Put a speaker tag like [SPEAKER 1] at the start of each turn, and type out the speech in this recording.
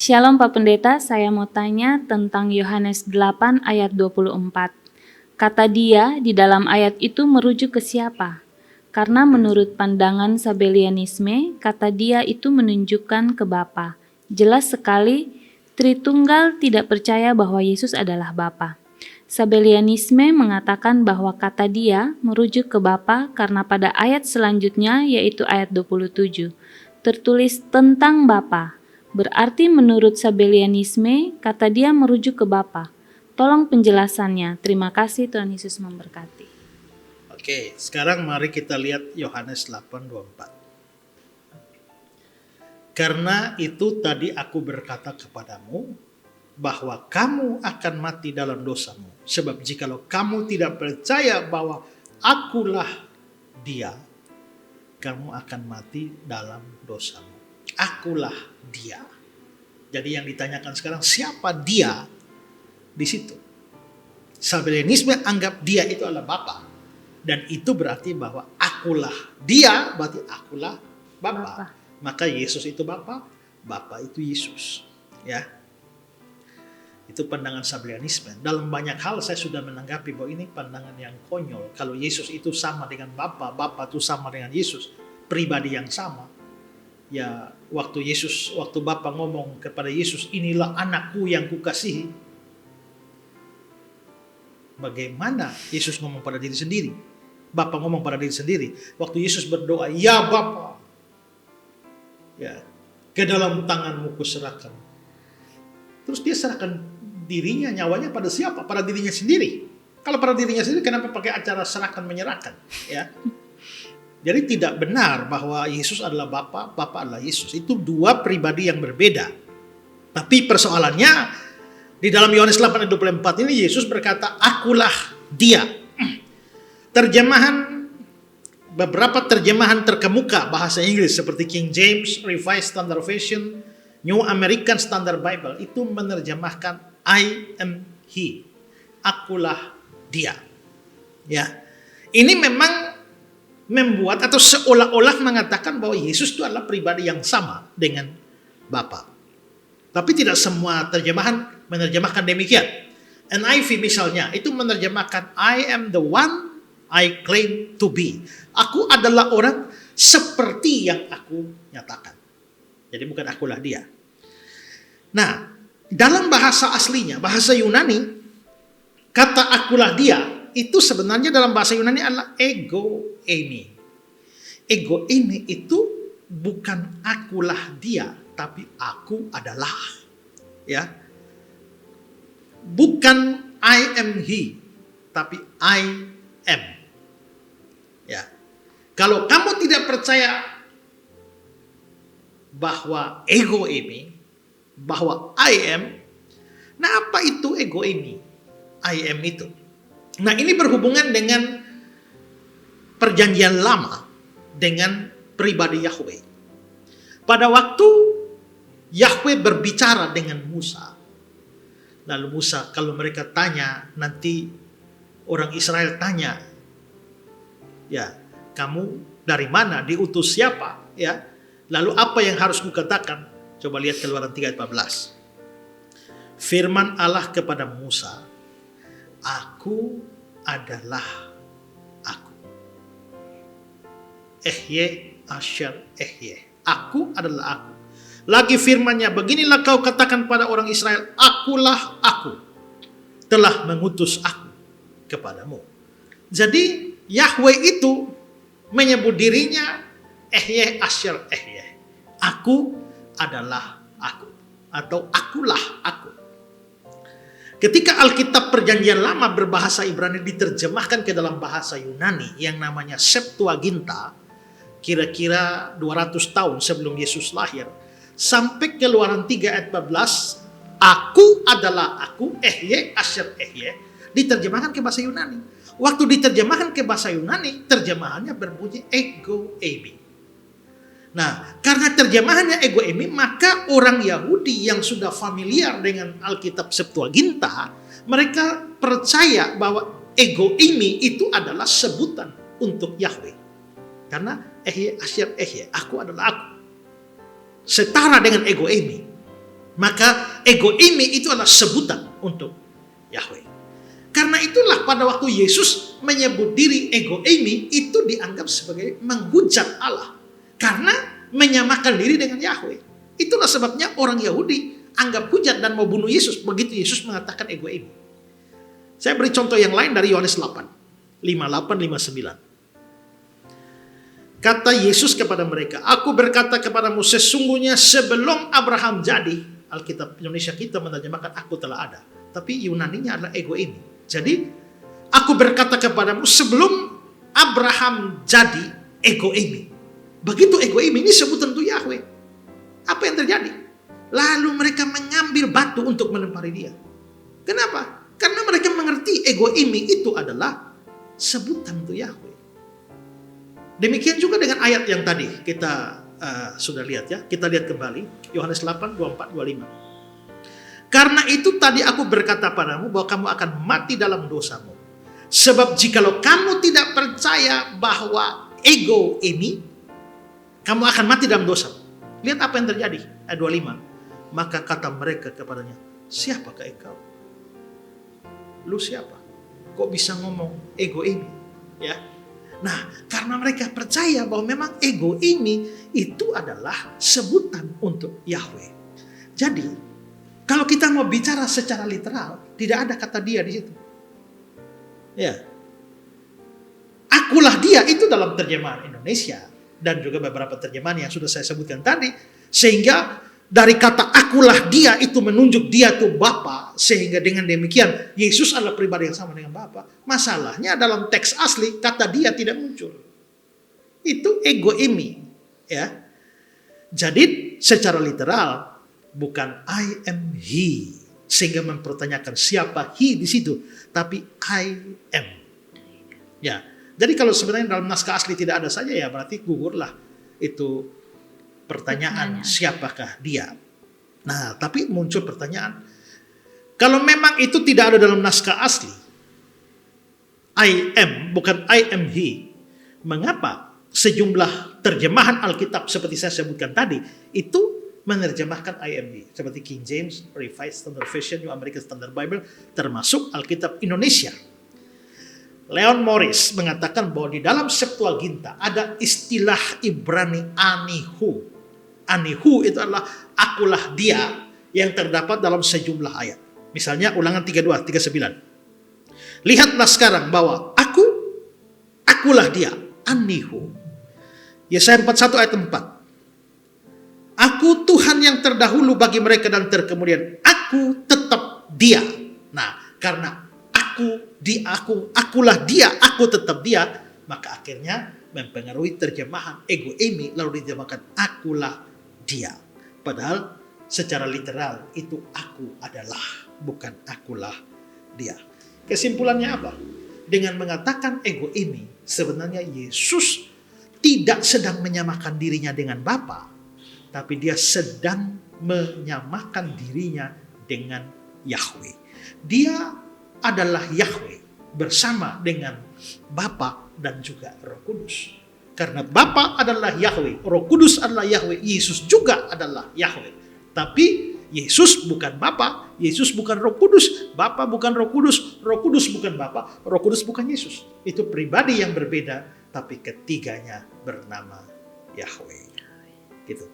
[SPEAKER 1] Shalom Pak Pendeta, saya mau tanya tentang Yohanes 8 ayat 24. Kata dia di dalam ayat itu merujuk ke siapa? Karena menurut pandangan Sabellianisme, kata dia itu menunjukkan ke Bapa. Jelas sekali, Tritunggal tidak percaya bahwa Yesus adalah Bapa. Sabellianisme mengatakan bahwa kata dia merujuk ke Bapa karena pada ayat selanjutnya yaitu ayat 27 tertulis tentang Bapa. Berarti menurut Sabellianisme, kata dia merujuk ke Bapa. Tolong penjelasannya. Terima kasih, Tuhan Yesus memberkati.
[SPEAKER 2] Oke, sekarang mari kita lihat Yohanes 8:24. Karena itu tadi aku berkata kepadamu bahwa kamu akan mati dalam dosamu. Sebab jikalau kamu tidak percaya bahwa akulah dia, kamu akan mati dalam dosamu. Akulah dia. Jadi yang ditanyakan sekarang, siapa dia di situ? Sabellianisme anggap dia itu adalah Bapa. Dan itu berarti bahwa akulah dia, berarti akulah Bapa. Maka Yesus itu Bapa, Bapa itu Yesus. Ya. Itu pandangan Sabellianisme. Dalam banyak hal saya sudah menanggapi bahwa ini pandangan yang konyol. Kalau Yesus itu sama dengan Bapa, Bapa itu sama dengan Yesus, pribadi yang sama. Ya, waktu Bapa ngomong kepada Yesus, inilah anakku yang kukasihi. Bagaimana Yesus ngomong pada diri sendiri? Bapa ngomong pada diri sendiri. Waktu Yesus berdoa, ya Bapa, ya, ke dalam tanganmu kuserahkan. Terus dia serahkan dirinya, nyawanya pada siapa? Pada dirinya sendiri. Kalau pada dirinya sendiri, kenapa pakai acara serahkan menyerahkan? Ya. Jadi tidak benar bahwa Yesus adalah Bapa, Bapa adalah Yesus. Itu dua pribadi yang berbeda. Tapi persoalannya, di dalam Yohanes 8:24 ini Yesus berkata, akulah dia. Beberapa terjemahan terkemuka bahasa Inggris seperti King James, Revised Standard Version, New American Standard Bible itu menerjemahkan I am he. Akulah dia. Ya. Ini memang membuat atau seolah-olah mengatakan bahwa Yesus itu adalah pribadi yang sama dengan Bapa. Tapi tidak semua terjemahan menerjemahkan demikian. NIV misalnya itu menerjemahkan I am the one I claim to be. Aku adalah orang seperti yang aku nyatakan. Jadi bukan akulah dia. Nah, dalam bahasa aslinya, bahasa Yunani, kata akulah dia itu sebenarnya dalam bahasa Yunani adalah ego eimi. Ego eimi itu bukan akulah dia, tapi aku adalah. Ya. Bukan I am he, tapi I am. Ya. Kalau kamu tidak percaya bahwa ego eimi, bahwa I am, nah apa itu ego eimi? I am itu. Nah ini berhubungan dengan perjanjian lama dengan pribadi Yahweh. Pada waktu Yahweh berbicara dengan Musa, lalu Musa kalau mereka tanya, nanti orang Israel tanya, ya kamu dari mana, diutus siapa, ya lalu apa yang harus kukatakan? Coba lihat Keluaran 3:14. Firman Allah kepada Musa, aku adalah aku. Ehye asyar ehye. Aku adalah aku. Lagi firmannya, beginilah kau katakan pada orang Israel, akulah aku, telah mengutus aku kepadamu. Jadi Yahweh itu menyebut dirinya ehye asyar ehye. Aku adalah aku. Atau akulah aku. Ketika Alkitab Perjanjian Lama berbahasa Ibrani diterjemahkan ke dalam bahasa Yunani yang namanya Septuaginta, kira-kira 200 tahun sebelum Yesus lahir, sampai Keluaran 3 ayat 14, aku adalah aku, ehye asyar ehye, diterjemahkan ke bahasa Yunani. Waktu diterjemahkan ke bahasa Yunani, terjemahannya berbunyi ego eimi. Nah, karena terjemahannya ego eimi, maka orang Yahudi yang sudah familiar dengan Alkitab Septuaginta, mereka percaya bahwa ego eimi itu adalah sebutan untuk Yahweh. Karena ehye asyar ehye, aku adalah aku. Setara dengan ego eimi. Maka ego eimi itu adalah sebutan untuk Yahweh. Karena itulah pada waktu Yesus menyebut diri ego eimi, itu dianggap sebagai menghujat Allah. Karena menyamakan diri dengan Yahweh. Itulah sebabnya orang Yahudi anggap hujat dan mau bunuh Yesus begitu Yesus mengatakan ego eimi. Saya beri contoh yang lain dari Yohanes 8, 58-59. Kata Yesus kepada mereka, aku berkata kepadamu sesungguhnya sebelum Abraham jadi, Alkitab Indonesia kita menerjemahkan aku telah ada. Tapi Yunaninya adalah ego eimi. Jadi, aku berkata kepadamu sebelum Abraham jadi ego eimi. Begitu ego eimi ini sebutan untuk Yahweh. Apa yang terjadi? Lalu mereka mengambil batu untuk melempari dia. Kenapa? Karena mereka mengerti ego eimi itu adalah sebutan untuk Yahweh. Demikian juga dengan ayat yang tadi kita sudah lihat ya. Kita lihat kembali. Yohanes 8, 24, 25. Karena itu tadi aku berkata padamu bahwa kamu akan mati dalam dosamu. Sebab jikalau kamu tidak percaya bahwa ego ini, kamu akan mati dalam dosa. Lihat apa yang terjadi. Ayat 25. Maka kata mereka kepadanya, siapakah engkau? Lu siapa? Kok bisa ngomong ego ini? Ya. Nah, karena mereka percaya bahwa memang ego ini itu adalah sebutan untuk Yahweh. Jadi, kalau kita mau bicara secara literal, tidak ada kata dia di situ. Ya. Akulah dia itu dalam terjemahan Indonesia dan juga beberapa terjemahan yang sudah saya sebutkan tadi, sehingga dari kata akulah dia itu menunjuk dia itu Bapa, sehingga dengan demikian Yesus adalah pribadi yang sama dengan Bapa. Masalahnya dalam teks asli kata dia tidak muncul. Itu ego eimi, ya. Jadi secara literal bukan I am he, sehingga mempertanyakan siapa he di situ, tapi I am. Ya, jadi kalau sebenarnya dalam naskah asli tidak ada saja ya berarti gugurlah itu pertanyaan siapakah dia. Nah, tapi muncul pertanyaan, kalau memang itu tidak ada dalam naskah asli, I am bukan I am he, mengapa sejumlah terjemahan Alkitab seperti saya sebutkan tadi itu menerjemahkan IMB seperti King James, Revised Standard Version, New American Standard Bible, termasuk Alkitab Indonesia. Leon Morris mengatakan bahwa di dalam Septuaginta ada istilah Ibrani anihu. Anihu itu adalah akulah dia yang terdapat dalam sejumlah ayat. Misalnya Ulangan 32, 39. Lihatlah sekarang bahwa akulah dia, anihu. Yesaya 41 ayat 4. Aku Tuhan yang terdahulu bagi mereka dan terkemudian. Aku tetap dia. Nah, karena akulah dia, aku tetap dia, maka akhirnya mempengaruhi terjemahan ego eimi lalu diterjemahkan akulah dia. Padahal secara literal itu aku adalah, bukan akulah dia. Kesimpulannya apa? Dengan mengatakan ego eimi, sebenarnya Yesus tidak sedang menyamakan dirinya dengan Bapa, tapi dia sedang menyamakan dirinya dengan Yahweh. Dia adalah Yahweh bersama dengan Bapa dan juga Roh Kudus. Karena Bapa adalah Yahweh, Roh Kudus adalah Yahweh, Yesus juga adalah Yahweh. Tapi Yesus bukan Bapa, Yesus bukan Roh Kudus, Bapa bukan Roh Kudus, Roh Kudus bukan Bapa, Roh Kudus bukan Yesus. Itu pribadi yang berbeda, tapi ketiganya bernama Yahweh. Gitu.